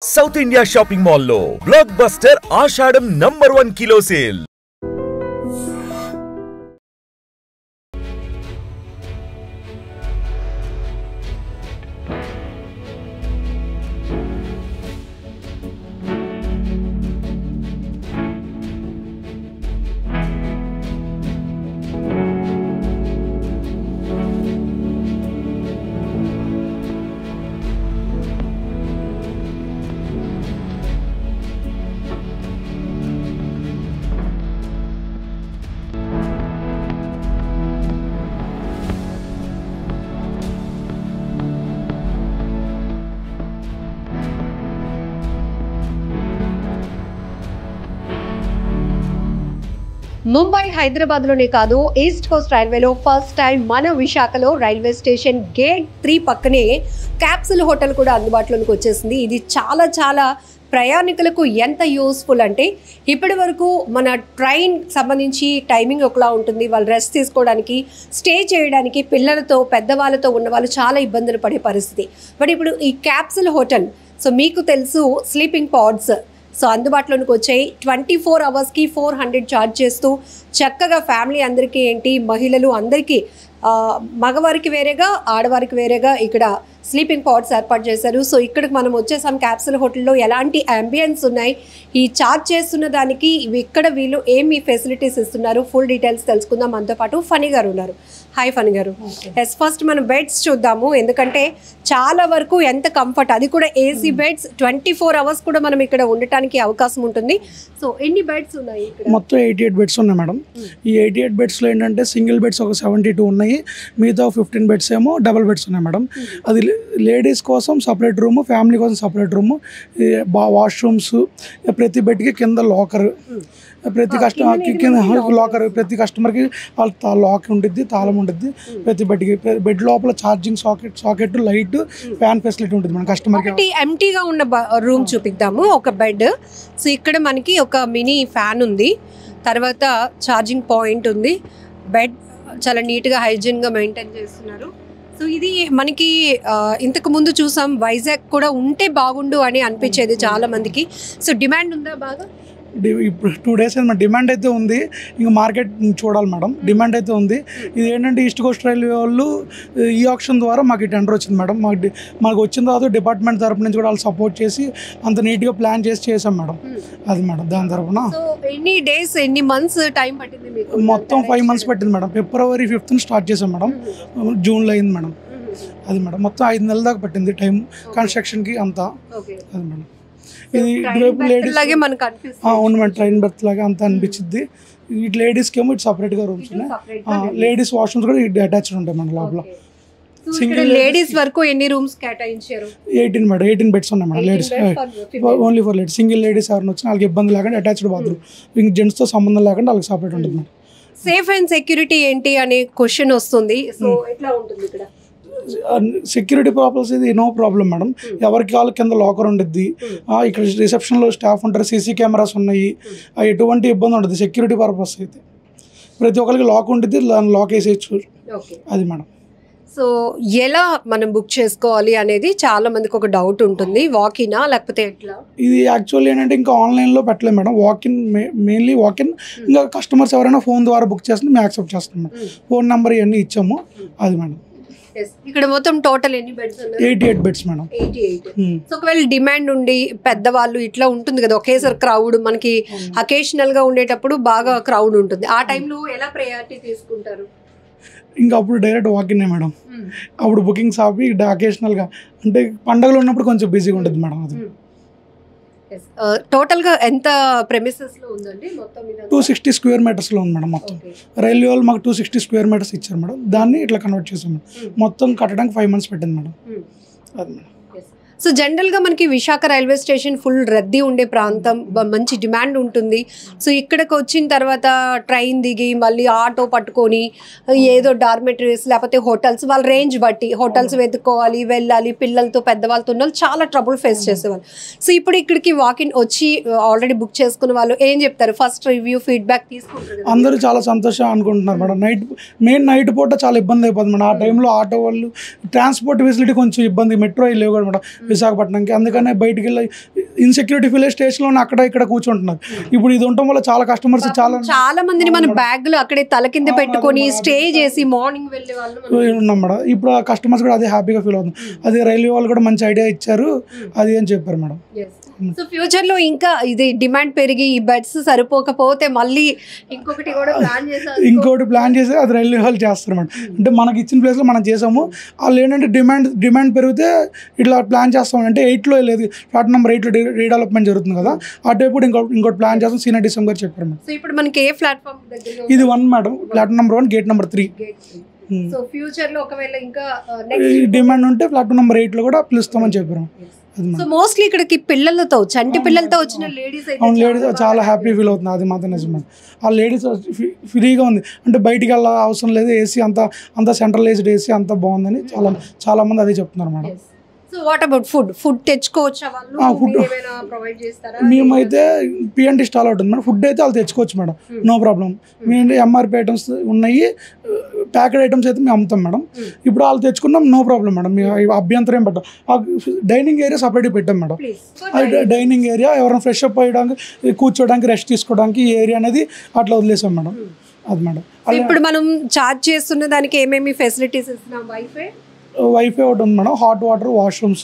South India shopping mall లో block buster ఆషాఢం #1 kilo sale. Mumbai హైదరాబాద్లోనే కాదు ఈస్ట్ కోస్ట్ రైల్వేలో ఫస్ట్ టైం మన విశాఖలో రైల్వే స్టేషన్ గేట్ 3 పక్కనే క్యాప్సుల్ హోటల్ కూడా అందుబాటులోకి వచ్చేసింది. ఇది చాలా ప్రయాణికులకు ఎంత యూస్ఫుల్ అంటే ఇప్పటి వరకు మన ట్రైన్ సంబంధించి టైమింగ్ ఒకలా ఉంటుంది. వాళ్ళు రెస్ట్ తీసుకోవడానికి, స్టే చేయడానికి, పిల్లలతో పెద్దవాళ్ళతో ఉన్న వాళ్ళు చాలా ఇబ్బందులు పడే పరిస్థితి. బట్ ఇప్పుడు ఈ క్యాప్సుల్ హోటల్, సో మీకు తెలుసు స్లీపింగ్ పాడ్స్ సో అందుబాటులోకి వచ్చాయి. 24 అవర్స్కి 400 ఛార్జ్ చేస్తూ చక్కగా ఫ్యామిలీ అందరికీ ఏంటి, మహిళలు అందరికీ మగవారికి వేరేగా ఆడవారికి వేరేగా ఇక్కడ స్లీపింగ్ పాడ్స్ ఏర్పాటు చేశారు. సో ఇక్కడికి మనం వచ్చేసాం. క్యాప్సుల్ హోటల్లో ఎలాంటి అంబియన్స్ ఉన్నాయి, ఈ ఛార్జ్ చేస్తున్న దానికి ఇక్కడ వీళ్ళు ఏమి ఫెసిలిటీస్ ఇస్తున్నారు, ఫుల్ డీటెయిల్స్ తెలుసుకుందాం. మనతో పాటు ఫనీ గారు ఉన్నారు. హాయ్ ఫనీ గారు. ఎస్, ఫస్ట్ మనం బెడ్స్ చూద్దాము. ఎందుకంటే చాలా వరకు ఎంత కంఫర్ట్, అది కూడా ఏసీ బెడ్స్. 24 అవర్స్ కూడా మనం ఇక్కడ ఉండటానికి అవకాశం ఉంటుంది. సో ఎన్ని బెడ్స్ ఉన్నాయి ఇక్కడ? మొత్తం 88 బెడ్స్ ఉన్నాయి మేడం. ఈ 88 బెడ్స్లో ఏంటంటే సింగిల్ బెడ్స్ ఒక 72 ఉన్నాయి, మిగతా 15 బెడ్స్ ఏమో డబుల్ బెడ్స్ ఉన్నాయి మేడం. అది లేడీస్ కోసం సపరేట్ రూమ్, ఫ్యామిలీ కోసం సపరేట్ రూమ్, వాష్రూమ్స్, ప్రతి బెడ్కి కింద లాకర్, ప్రతి కస్టమర్కి కింద లాకర్, ప్రతి కస్టమర్కి లాక్ ఉంటుంది, తాళం ఉంటుంది. ప్రతి బెడ్కి బెడ్ లోపల charging socket, light, fan facility ఉంటుంది మన కస్టమర్కి. ఎంటీగా ఉన్న రూమ్ చూపిద్దాము. ఒక బెడ్, సో ఇక్కడ మనకి ఒక మినీ ఫ్యాన్ ఉంది, తర్వాత ఛార్జింగ్ పాయింట్ ఉంది. బెడ్ చాలా నీట్గా హైజీన్గా మెయింటైన్ చేస్తున్నారు. సో ఇది మనకి ఇంతకు ముందు చూసాం, వైజాగ్ కూడా ఉంటే బాగుండు అని అనిపించేది చాలా మందికి. సో డిమాండ్ ఉందా బాగా? ఇప్పుడు 2 డేస్ అయితే డిమాండ్ అయితే ఉంది. ఇంకా మార్కెట్ చూడాలి మేడం. డిమాండ్ అయితే ఉంది. ఇది ఏంటంటే ఈస్ట్ కోస్ట్ రైల్వే వాళ్ళు ఈ ఆప్షన్ ద్వారా మాకు టెండర్ వచ్చింది మేడం. మాకు వచ్చిన తర్వాత డిపార్ట్మెంట్ తరపు నుంచి కూడా వాళ్ళు సపోర్ట్ చేసి అంత నీట్గా ప్లాన్ చేసాం మేడం. అది మేడం దాని తరఫున. ఎన్ని డేస్, ఎన్ని మంత్స్ టైం పట్టింది మీకు? మొత్తం 5 మంత్స్ పట్టింది మేడం. ఫిబ్రవరి 5th స్టార్ట్ చేసాం మేడం, జూన్లో అయింది మేడం. అది మేడం మొత్తం 5 నెలల దాకా పట్టింది టైం కన్స్ట్రక్షన్కి అంతా. అది మేడం ఇది లేడీస్ అవును మేడం, ట్రైన్ బెర్త్ లాగా అంతా అనిపించింది. ఇటు లేడీస్కి ఏమో ఇటు సపరేట్గా రూమ్స్ ఉన్నాయి. లేడీస్ వాష్రూమ్స్ కూడా ఇటు అటాచ్డ్ ఉంటాయి మన లోపల. సింగిల్ లేడీస్ వరకు ఎన్ని రూమ్స్ కేటాయించారు? 18 మేడం, 18 బెడ్స్ ఉన్నాయి madam. Ladies only for ladies. Single ladies ఎవరైనా వచ్చినా వాళ్ళకి ఇబ్బంది లేకుండా అటాచ్డ్ బాత్రూమ్, ఇంక జెంట్స్తో సంబంధం లేకుండా వాళ్ళకి సపరేట్ ఉంటుంది మేడం. సేఫ్ అండ్ సెక్యూరిటీ ఏంటి అనే క్వశ్చన్ వస్తుంది. సో ఎట్లా ఉంటుంది ఇక్కడ? సెక్యూరిటీ ప్రాబ్లమ్స్ ఇది నో ప్రాబ్లం మేడం. ఎవరికి వాళ్ళ కింద లాకర్ ఉంటుంది, ఇక్కడ రిసెప్షన్లో స్టాఫ్ ఉంటారు, సీసీ కెమెరాస్ ఉన్నాయి, ఎటువంటి ఇబ్బంది ఉంటుంది. సెక్యూరిటీ పర్పస్ అయితే ప్రతి ఒక్కరికి లాక్ ఉంటుంది, లాక్ వేసేయచ్చు. అది మేడం. సో ఎలా మనం బుక్ చేసుకోవాలి అనేది చాలా మందికి ఒక డౌట్ ఉంటుంది. వాకినా లేకపోతే ఎట్లా? ఇది యాక్చువల్లీ ఏంటంటే ఇంకా ఆన్లైన్లో పెట్టలేదు మేడం. Walk-in, mainly walk-in. ఇంకా కస్టమర్స్ ఎవరైనా ఫోన్ ద్వారా బుక్ చేస్తే మేము యాక్సెప్ట్ చేస్తాం మేడం. ఫోన్ నెంబర్ ఇవన్నీ ఇచ్చాము. అది మేడం. ఇక్కడ మొత్తం టోటల్ ఎన్ని బెడ్స్ ఉన్నాయి? 88 బెడ్స్ మేడం. 88. సో ఒకవేళ డిమాండ్ ఉండి పెద్దవాళ్ళు ఇట్లా ఉంటుంది కదా, ఒకేసారి క్రౌడ్ మనకి అకేషనల్ గా ఉండేటప్పుడు బాగా క్రౌడ్ ఉంటుంది, ఆ టైంలో ఎలా ప్రయారిటీ తీసుకుంటారు? ఇంకా అప్పుడు డైరెక్ట్ వాకిన్నే మేడం. అప్పుడు బుకింగ్స్ ఆపి అకేషనల్గా అంటే పండుగలు ఉన్నప్పుడు కొంచెం బిజీగా ఉంటుంది మేడం. అది టోటల్ గా ఎంత ప్రెమిసెస్ లో ఉందండి? మొత్తం 260 స్క్వేర్ మీటర్స్లో ఉంది మేడం. మొత్తం రైల్వే వాళ్ళు మాకు 260 స్క్వేర్ మీటర్స్ ఇచ్చారు మేడం. దాన్ని ఇట్లా కన్వర్ట్ చేసాం మేడం. మొత్తం కట్టడానికి 5 మంత్స్ పెట్టింది మేడం. అది మేడం. సో జనరల్గా మనకి విశాఖ రైల్వే స్టేషన్ ఫుల్ రద్దీ ఉండే ప్రాంతం, మంచి డిమాండ్ ఉంటుంది. సో ఇక్కడికి వచ్చిన తర్వాత ట్రైన్ దిగి మళ్ళీ ఆటో పట్టుకొని ఏదో డార్మెటరీస్ లేకపోతే హోటల్స్, వాళ్ళ రేంజ్ బట్టి హోటల్స్ వెతుక్కోవాలి, వెళ్ళాలి, పిల్లలతో పెద్దవాళ్ళతో ఉన్న చాలా ట్రబుల్ ఫేస్ చేసేవాళ్ళు. సో ఇప్పుడు ఇక్కడికి వాకిన్ వచ్చి ఆల్రెడీ బుక్ చేసుకున్న వాళ్ళు ఏం చెప్తారు? ఫస్ట్ రివ్యూ ఫీడ్బ్యాక్ తీసుకుంటారు. అందరూ చాలా సంతోషం అనుకుంటున్నారు మేడం. నైట్ పూట చాలా ఇబ్బంది అయిపోతుంది మేడం. ఆ టైంలో ఆటో వాళ్ళు ట్రాన్స్పోర్ట్ ఫెసిలిటీ కొంచెం ఇబ్బంది, మెట్రో లేవు కూడా మేడం. విశాఖపట్నంకి. అందుకనే బయటికి వెళ్ళి ఇన్సెక్యూరిటీ ఫీల్ స్టేషన్లో అక్కడ ఇక్కడ కూర్చుంటున్నారు. ఇప్పుడు ఇది ఉండటం వల్ల చాలా కస్టమర్స్ చాలా మందిని మన బ్యాగులు అక్కడే తల కింద పెట్టుకొని స్టే చేసి మార్నింగ్ వెళ్ళే వాళ్ళు ఉన్నాం మేడం. ఇప్పుడు ఆ కస్టమర్స్ కూడా అదే హ్యాపీగా ఫీల్ అవుతుంది. అదే రైల్వే వాళ్ళు కూడా మంచి ఐడియా ఇచ్చారు అది అని చెప్పారు మేడం. సో ఫ్యూచర్ లో ఇంకా ఇది డిమాండ్ పెరిగి ఈ బెడ్స్ సరిపోకపోతే మళ్ళీ ఇంకొకటి కూడా ప్లాన్ చేసి అది రైల్వే వాళ్ళు చేస్తారు మేడం. అంటే మనకి ఇచ్చిన ప్లేస్లో మనం చేసాము. వాళ్ళు ఏంటంటే డిమాండ్ పెరిగితే ఇట్లా ప్లాన్ చేస్తాం. అంటే 8లో లేదు, ఫ్లాట్ నెంబర్ 8లో రీడెవలప్మెంట్ జరుగుతుంది కదా, ఆ టైప్ కూడా ఇంకోటి ప్లాన్ చేస్తాం. సీనియర్ డిసెంబర్ చెప్పారు మేడం. సో ఇప్పుడు మనకి ఏ ప్లాట్ఫామ్ ఇది 1 madam, plot number 1 gate number 3. So future లో ఒకవేళ ఇంకా డిమాండ్ ఉంటే ప్లాట్ నెంబర్ 8లో కూడా పిలుస్తామని చెప్పారు. సో మోస్ట్లీ ఇక్కడికి పిల్లలతో చంటి పిల్లలతో వచ్చిన లేడీస్ లేడీస్ చాలా హ్యాపీ ఫీల్ అవుతుంది. అది మాత్రం నిజమే. ఆ లేడీస్ ఫ్రీగా ఉంది, అంటే బయటికి వెళ్ళ అవసరం లేదు. ఏసీ అంతా సెంట్రలైజ్డ్ ఏసీ అంతా బాగుందని చాలా మంది అదే చెప్తున్నారు madam. So what about food తెచ్చుకోవచ్చా వాళ్ళు? ఫుడ్ ప్రొవైడ్ చేస్తారా? మేమైతే పిఎన్టీ స్టాల్ అవుతుంది మేడం. ఫుడ్ అయితే వాళ్ళు తెచ్చుకోవచ్చు మేడం, నో ప్రాబ్లం. మేము ఎంఆర్పి ఐటమ్స్ ఉన్నాయి, ప్యాకెడ్ ఐటమ్స్ అయితే మేము అమ్ముతాం మేడం. ఇప్పుడు వాళ్ళు తెచ్చుకున్నాం, నో ప్రాబ్లం మేడం. మేము అభ్యంతరం ఏం పెట్టాం. డైనింగ్ ఏరియా సపరేట్గా పెట్టాం మేడం. డైనింగ్ ఏరియా ఎవరైనా ఫ్రెష్ అప్ అయ్యడానికి, కూర్చోడానికి, రెస్ట్ తీసుకోవడానికి ఈ ఏరియా అనేది అట్లా వదిలేసాం మేడం. అది మేడం. ఇప్పుడు మనం చార్జ్ చేస్తున్న దానికి ఏమేమి ఫెసిలిటీస్ ఇస్తున్నాం? వైఫై ఒకటి ఉంది మేడం, హాట్ వాటర్, వాష్రూమ్స్,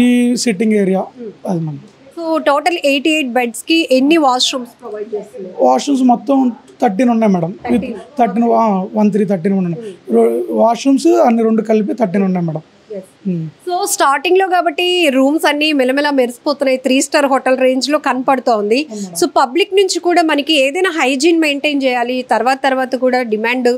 ఈ సిట్టింగ్ ఏరియా అది మేడం. సో టోటల్ 88 బెడ్స్ కి ఎన్ని వాష్రూమ్స్ ప్రొవైడ్ చేస్తున్నారు? వాష్రూమ్స్ మొత్తం 13 ఉన్నాయి మేడం. 13 ఉన్నాయి వాష్రూమ్స్, అన్ని 2 కలిపి 13 ఉన్నాయి మేడం. సో స్టార్టింగ్ లో కాబట్టి రూమ్స్ అన్ని మెలమెల మెరిసిపోతున్నాయి, 3 స్టార్ హోటల్ రేంజ్ లో కనపడుతోంది. సో పబ్లిక్ నుంచి కూడా మనకి ఏదైనా హైజీన్ మెయింటైన్ చేయాలి, తర్వాత కూడా డిమాండ్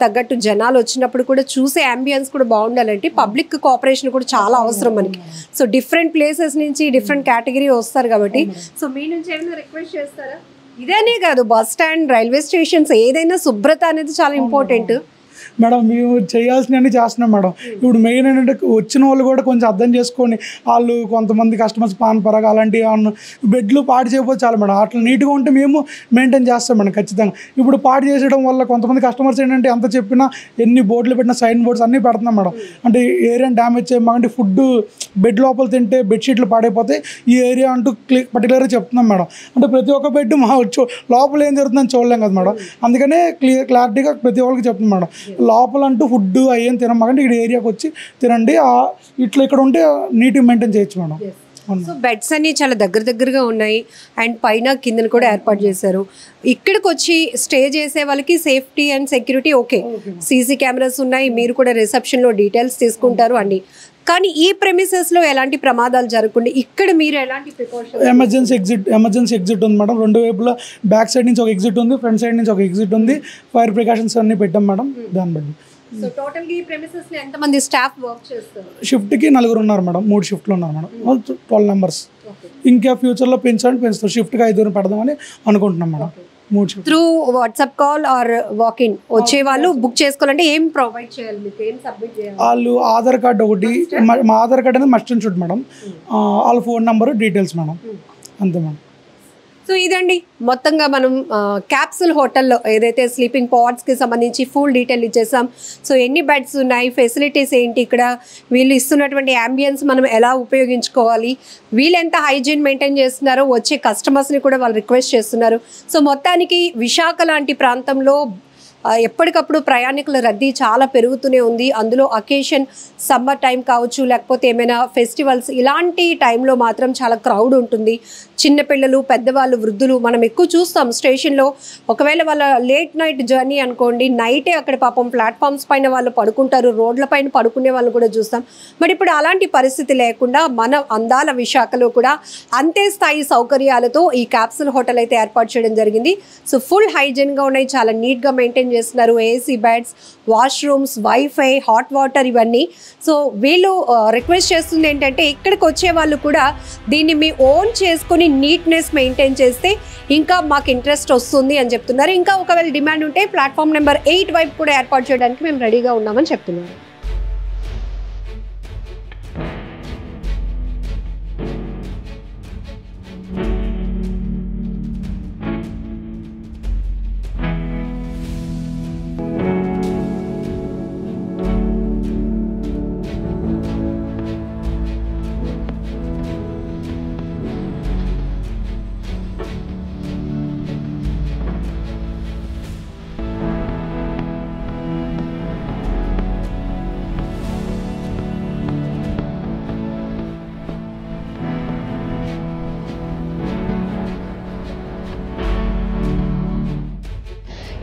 తగ్గట్టు జనాలు వచ్చినప్పుడు కూడా చూసే అంబియన్స్ కూడా బాగుండాలంటే పబ్లిక్ కోఆపరేషన్ కూడా చాలా అవసరం మనకి. సో డిఫరెంట్ ప్లేసెస్ నుంచి డిఫరెంట్ కేటగిరీ వస్తారు కాబట్టి సో మీ నుంచి ఏమైనా రిక్వెస్ట్ చేస్తారా? ఇదేనే కాదు, బస్ స్టాండ్, రైల్వే స్టేషన్స్ ఏదైనా శుభ్రత అనేది చాలా ఇంపార్టెంట్ మేడం. మేము చేయాల్సినవన్నీ చేస్తున్నాం మేడం. ఇప్పుడు మెయిన్ ఏంటంటే వచ్చిన వాళ్ళు కూడా కొంచెం అర్థం చేసుకొని, వాళ్ళు కొంతమంది కస్టమర్స్ పాన్ పరాగా అలాంటివి బెడ్లు పాడు చేయకపోతే చాలా మేడం. అట్లా నీట్గా ఉంటే మేము మెయింటైన్ చేస్తాం మేడం ఖచ్చితంగా. ఇప్పుడు పాడు చేసేయడం వల్ల కొంతమంది కస్టమర్స్ ఏంటంటే ఎంత చెప్పినా, ఎన్ని బోర్డులు పెట్టినా, సైన్ బోర్డ్స్ అన్నీ పెడుతున్నాం మేడం. అంటే ఏరియాని డ్యామేజ్ చేయమంటే ఫుడ్ బెడ్ లోపల తింటే బెడ్షీట్లు పాడైపోతే ఈ ఏరియా అంటూ పర్టికులర్గా చెప్తున్నాం మేడం. అంటే ప్రతి ఒక్క బెడ్ మా లోపల ఏం జరుగుతుందని చూడలేం కదా మేడం. అందుకనే క్లారిటీగా ప్రతి ఒక్కరికి చెప్తున్నాం మేడం. లోపల అంటూ ఫుడ్ అయ్యేం తినమాకంటే ఇక్కడ ఏరియాకి వచ్చి తినండి, ఇట్లా ఇక్కడ ఉంటే నీట్గా మెయింటైన్ చేయొచ్చు మేడం. సో బెడ్స్ అన్ని చాలా దగ్గరగా ఉన్నాయి అండ్ పైన కిందను కూడా ఏర్పాటు చేశారు. ఇక్కడికి వచ్చి స్టే చేసే వాళ్ళకి safety and security okay, CC cameras ఉన్నాయి, మీరు కూడా రిసెప్షన్లో డీటెయిల్స్ తీసుకుంటారు అన్ని. కానీ ఈ ప్రెమిసెస్లో ఎలాంటి ప్రమాదాలు జరగకుండా ఇక్కడ మీరు ఎలాంటి ప్రికాషన్స్? ఎమర్జెన్సీ ఎగ్జిట్ ఉంది మేడం. 2 వైపులా బ్యాక్ సైడ్ నుంచి ఒక ఎగ్జిట్ ఉంది, ఫ్రంట్ సైడ్ నుంచి ఒక ఎగ్జిట్ ఉంది. ఫైర్ ప్రికాషన్స్ అన్ని పెట్టాం మేడం. దాన్ని బట్టి సో టోటల్ గా ఈ ప్రెమిసెస్ లో ఎంత మంది స్టాఫ్ వర్క్ చేస్తారు? షిఫ్ట్కి 4 ఉన్నారు మేడం. 3 షిఫ్ట్లు ఉన్నారు మేడం, 12 మెంబర్స్. ఇంకా ఫ్యూచర్లో పెంచుతారు. షిఫ్ట్కి 5 పెడదామని అనుకుంటున్నాం madam. Through WhatsApp call or walk in వచ్చే వాళ్ళు బుక్ చేసుకోవాలంటే ఏం ప్రొవైడ్ చేయాలి, మీకు ఏం సబ్మిట్ చేయాలి? వాళ్ళు ఆధార్ కార్డు ఒకటి, మా ఆధార్ కార్డు అనేది మస్ట్ అండ్ షుడ్ మేడం. వాళ్ళ ఫోన్ నెంబర్, డీటెయిల్స్ మేడం, అంతే మేడం. సో ఇదండి మొత్తంగా మనం క్యాప్సూల్ హోటల్లో ఏదైతే స్లీపింగ్ పాడ్స్కి సంబంధించి ఫుల్ డీటెయిల్ ఇచ్చేసాం. సో ఎన్ని బెడ్స్ ఉన్నాయి, ఫెసిలిటీస్ ఏంటి, ఇక్కడ వీళ్ళు ఇస్తున్నటువంటి యాంబియన్స్ మనం ఎలా ఉపయోగించుకోవాలి, వీళ్ళు ఎంత హైజీన్ మెయింటైన్ చేస్తున్నారో వచ్చే కస్టమర్స్ని కూడా వాళ్ళు రిక్వెస్ట్ చేస్తున్నారు. సో మొత్తానికి విశాఖ లాంటి ప్రాంతంలో ఎప్పటికప్పుడు ప్రయాణికుల రద్దీ చాలా పెరుగుతూనే ఉంది. అందులో అకేషన్ సమ్మర్ టైం కావచ్చు, లేకపోతే ఏమైనా ఫెస్టివల్స్, ఇలాంటి టైంలో మాత్రం చాలా క్రౌడ్ ఉంటుంది. చిన్నపిల్లలు, పెద్దవాళ్ళు, వృద్ధులు మనం ఎక్కువ చూస్తాం స్టేషన్లో. ఒకవేళ వాళ్ళ లేట్ నైట్ జర్నీ అనుకోండి, నైటే అక్కడ పాపం ప్లాట్ఫామ్స్ పైన వాళ్ళు పడుకుంటారు, రోడ్ల పైన పడుకునే వాళ్ళు కూడా చూస్తాం. మరి ఇప్పుడు అలాంటి పరిస్థితి లేకుండా మన అందాల విశాఖలో కూడా అంతే స్థాయి సౌకర్యాలతో ఈ క్యాప్సూల్ హోటల్ అయితే ఏర్పాటు చేయడం జరిగింది. సో ఫుల్ హైజీన్గా ఉన్నాయి, చాలా నీట్గా మెయింటైన్ చేస్తున్నారు. AC beds, washrooms, wifi, hot water ఇవన్నీ. సో వీళ్ళు రిక్వెస్ట్ చేస్తుంది ఏంటంటే ఇక్కడికి వచ్చే వాళ్ళు కూడా దీన్ని మీ ఓన్ చేసుకొని నీట్నెస్ మెయింటైన్ చేస్తే ఇంకా మాకు ఇంట్రెస్ట్ వస్తుంది అని చెప్తున్నారు. ఇంకా ఒకవేళ డిమాండ్ ఉంటే ప్లాట్ఫామ్ నెంబర్ 8 వైపు కూడా ఏర్పాటు చేయడానికి మేము రెడీగా ఉన్నామని చెప్తున్నారు.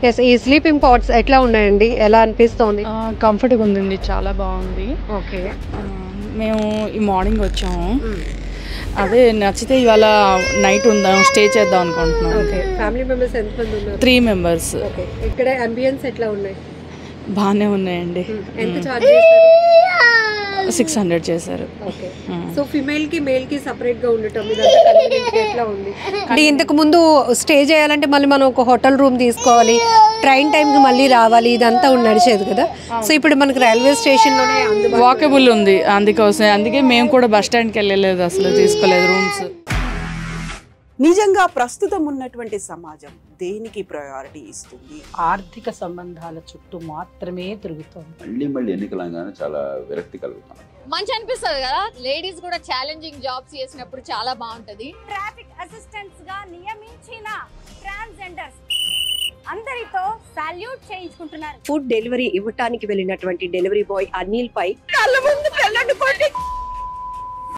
ఎస్, ఈ స్లీపింగ్ పాడ్స్ ఎట్లా ఉన్నాయండి, ఎలా అనిపిస్తోంది? కంఫర్ట్గా ఉందండి, చాలా బాగుంది. ఓకే, మేము ఈ మార్నింగ్ వచ్చాము, అదే నచ్చితే ఇవాళ నైట్ ఉందాం, స్టే చేద్దాం అనుకుంటున్నాం. ఓకే, ఫ్యామిలీ మెంబర్స్ ఎంతమంది ఉన్నారు? 3 members. ఓకే, ఇక్కడ అంబియన్స్ ఎట్లా ఉన్నాయి? బాగానే ఉన్నాయండి. ఎంత చార్జ్ చేస్తారు? 600 చేశారు. ఓకే, సో ఫిమేల్ కి మేల్ కి సెపరేట్ గా ఉండటం ఇదంతా కన్వీనియంట్ ఎట్లా ఉంది? అంటే ఇంతకు ముందు స్టే చేయాలంటే మళ్ళీ మనం ఒక హోటల్ రూమ్ తీసుకోవాలి, ట్రైన్ టైంకి మళ్ళీ రావాలి, ఇదంతా నడిచేది కదా. సో ఇప్పుడు మనకి రైల్వే స్టేషన్ లోనే వాకబుల్ ఉంది, అందుకే మేము కూడా బస్ స్టాండ్కి వెళ్ళలేదు, అసలు తీసుకోలేదు రూమ్స్. నిజంగా ప్రస్తుతం ఉన్నటువంటి సమాజం దేనికి ప్రయారిటీ ఇస్తుంది? ఆర్థిక సంబంధాల చుట్టూ మాత్రమే తిరుగుతోంది. మళ్ళీ ఎన్నికలంగానే చాలా విరక్తి కలుగుతాం. మంచి అనిపిస్తుంది కదా, లేడీస్ కూడా ఛాలెంజింగ్ జాబ్స్ చేసినప్పుడు చాలా బాగుంటది. ట్రాఫిక్ అసిస్టెంట్స్ గా నియమించిన ట్రాన్స్జెండర్స్ అందరితో సాల్యూట్ చేయించుకుంటున్నారు. ఫుడ్ డెలివరీ ఇవ్వటానికి వెళ్ళినటువంటి డెలివరీ బాయ్ అనిల్ పై కళ్ళ ముందు పెళ్ళండి